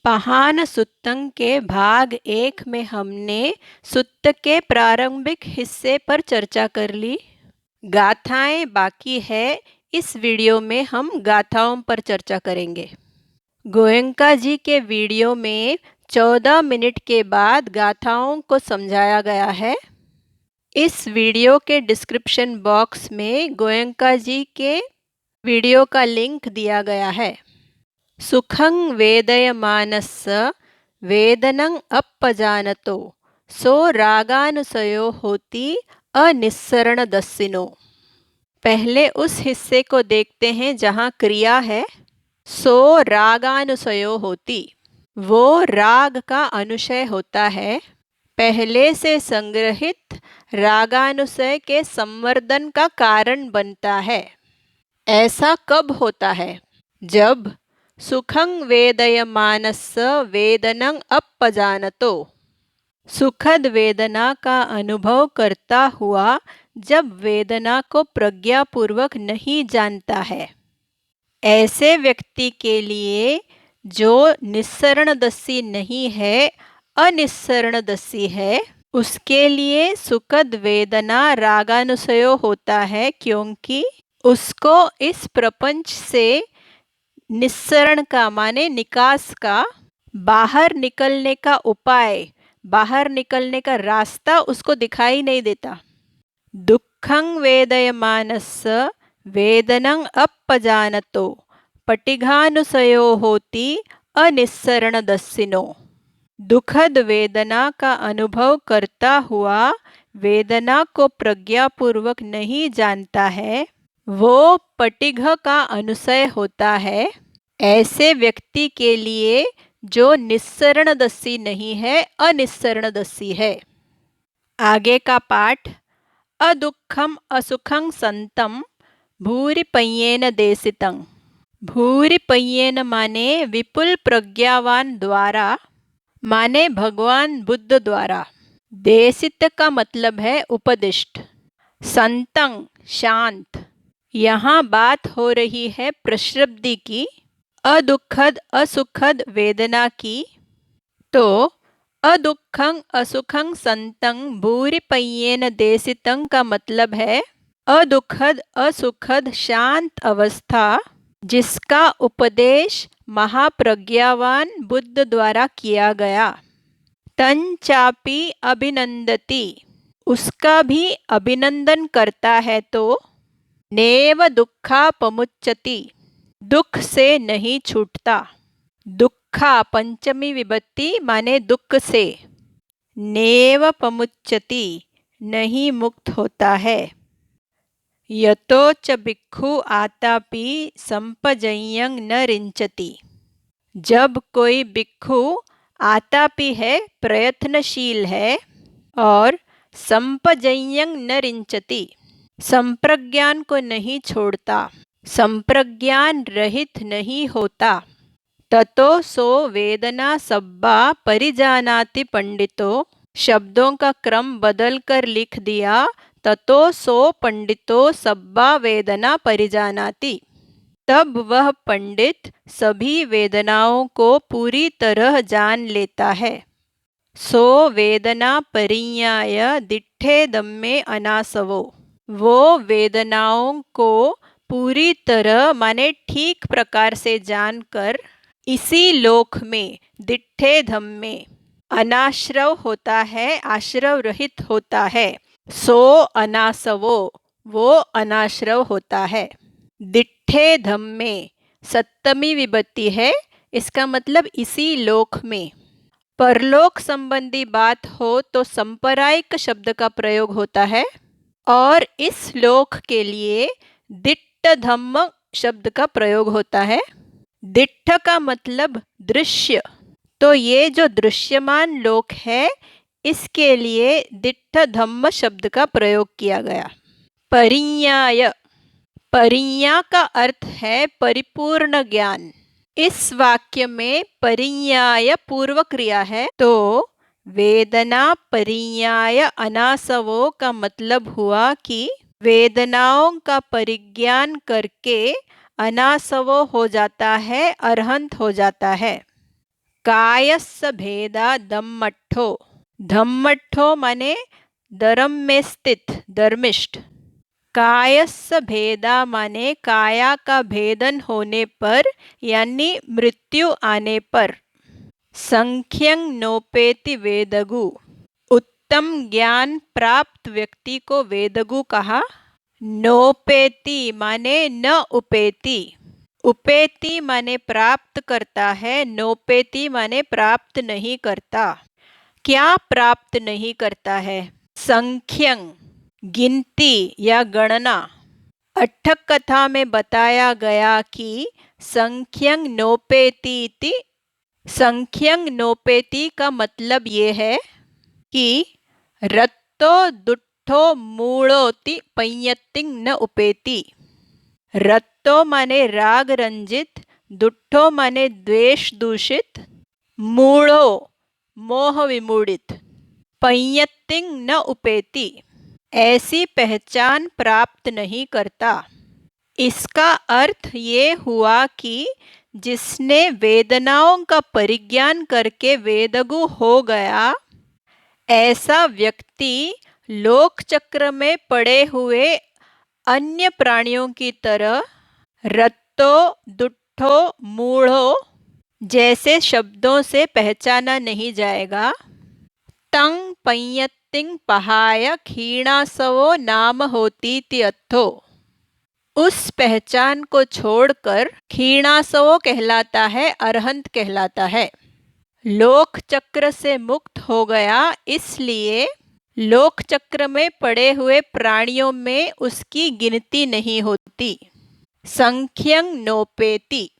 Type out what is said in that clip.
पहान सुत्तंग के भाग 1 में हमने सुत्त के प्रारंभिक हिस्से पर चर्चा कर ली। गाथाएं बाकी है। इस वीडियो में हम गाथाओं पर चर्चा करेंगे। गोयंका जी के वीडियो में 14 मिनट के बाद गाथाओं को समझाया गया है। इस वीडियो के डिस्क्रिप्शन बॉक्स में गोयंका जी के वीडियो का लिंक दिया गया है। सुखं वेदयमानस्य वेदनं अपजानतो सो रागानुसयो होती अनिस्सरणदस्सिनो। पहले उस हिस्से को देखते हैं जहाँ क्रिया है सो रागानुसयो होती। वो राग का अनुशय होता है। पहले से संग्रहित रागानुशय के संवर्धन का कारण बनता है। ऐसा कब होता है? जब सुखं वेदयमानस्य वेदनं अपजानतो, सुखद वेदना का अनुभव करता हुआ जब वेदना को प्रज्ञापूर्वक नहीं जानता है। ऐसे व्यक्ति के लिए जो निस्सरणदस्सी नहीं है, अनिस्सरणदस्सी है, उसके लिए सुखद वेदना रागानुसयो होता है, क्योंकि उसको इस प्रपंच से निस्सरण का माने निकास का, बाहर निकलने का उपाय, बाहर निकलने का रास्ता उसको दिखाई नहीं देता। दुखं वेदयमानस्य वेदनं अपजानतो पटिघानुसयो होती अनिस्सरणदस्सिनो। दुखद वेदना का अनुभव करता हुआ वेदना को प्रज्ञापूर्वक नहीं जानता है, वो पटिघ का अनुसय होता है। ऐसे व्यक्ति के लिए जो निस्सरणदस्सी नहीं है, अनिस्सरणदस्सी है। आगे का पाठ। अदुःखम असुखं संतं भूरिपय्येन देशितं। भूरिपय्येन माने विपुल प्रज्ञावान द्वारा, माने भगवान बुद्ध द्वारा। देशित का मतलब है उपदिष्ट। संतं शांत। यहाँ बात हो रही है प्रश्रब्दी की, अदुखद असुखद वेदना की। तो अदुःखं असुखं संतं भूरिपय्येन देशितं का मतलब है अदुखद असुखद शांत अवस्था, जिसका उपदेश महाप्रज्ञावान बुद्ध द्वारा किया गया। तंचापि अभिनंदति, उसका भी अभिनंदन करता है। तो नेव दुःखापमुच्यति, दुख से नहीं छूटता। दुःखा पंचमी विभक्ति माने दुख से। नेव पमुच्यति नहीं मुक्त होता है। यतो च भिक्खु आतापि संपजयं न रिंचति, जब कोई भिक्खु आतापि है, प्रयत्नशील है, और संपजयं न रिंचति संप्रज्ञान को नहीं छोड़ता, संप्रज्ञान रहित नहीं होता। ततो सो वेदना सब्बा परिजानाति पंडितो, शब्दों का क्रम बदलकर लिख दिया। ततो सो पंडितो सब्बा वेदना परिजानाति, तब वह पंडित सभी वेदनाओं को पूरी तरह जान लेता है। सो वेदना परिज्ञाय दिट्ठे दम्मे अनासवो, वो वेदनाओं को पूरी तरह माने ठीक प्रकार से जानकर इसी लोक में, दिट्ठे धम्मे, अनाश्रव होता है, आश्रव रहित होता है। सो अनासवो, वो अनाश्रव होता है। दिट्ठे धम्मे सप्तमी विभक्ति है, इसका मतलब इसी लोक में। परलोक संबंधी बात हो तो संपरायिक शब्द का प्रयोग होता है, और इस लोक के लिए दिट्ठ धम्म शब्द का प्रयोग होता है। दिट्ठ का मतलब दृश्य, तो ये जो दृश्यमान लोक है, इसके लिए दिट्ठ धम्म शब्द का प्रयोग किया गया। परिज्ञाय, परिज्ञा का अर्थ है परिपूर्ण ज्ञान। इस वाक्य में परिज्ञाय पूर्व क्रिया है, तो वेदना परिज्ञाय अनासवो का मतलब हुआ कि वेदनाओं का परिज्ञान करके अनासवो हो जाता है, अरहंत हो जाता है। कायस्स भेदा धम्मट्ठो। धम्मट्ठो माने धर्म में स्थित, धर्मिष्ठ। कायस्स भेदा माने काया का भेदन होने पर यानी मृत्यु आने पर। संख्यं नोपेति वेदगु। उत्तम ज्ञान प्राप्त व्यक्ति को वेदगु कहा। नोपेति माने न उपेति। उपेति माने प्राप्त करता है, नोपेति माने प्राप्त नहीं करता। क्या प्राप्त नहीं करता है? संख्यं गिनती या गणना। अट्ठक कथा में बताया गया कि संख्यं नोपेति इति। संख्यं नोपेति का मतलब ये है कि रत्तो दुट्ठो मूढ़ोति पय्यत्तिं न उपेति। रत्तो माने राग रंजित, दुट्ठो माने द्वेष दूषित, मूढ़ो मोह विमूढ़ित, पय्यत्तिं न उपेति ऐसी पहचान प्राप्त नहीं करता। इसका अर्थ ये हुआ कि जिसने वेदनाओं का परिज्ञान करके वेदगु हो गया, ऐसा व्यक्ति लोक चक्र में पड़े हुए अन्य प्राणियों की तरह रत्तो दुट्ठो मूढ़ो जैसे शब्दों से पहचाना नहीं जाएगा। तंग पय्यत्तिं पहाय क्षीणासवो नाम होतीति अर्थो। उस पहचान को छोड़कर क्षीणासवो कहलाता है, अरहंत कहलाता है। लोक चक्र से मुक्त हो गया, इसलिए लोक चक्र में पड़े हुए प्राणियों में उसकी गिनती नहीं होती। संख्यं नोपेति।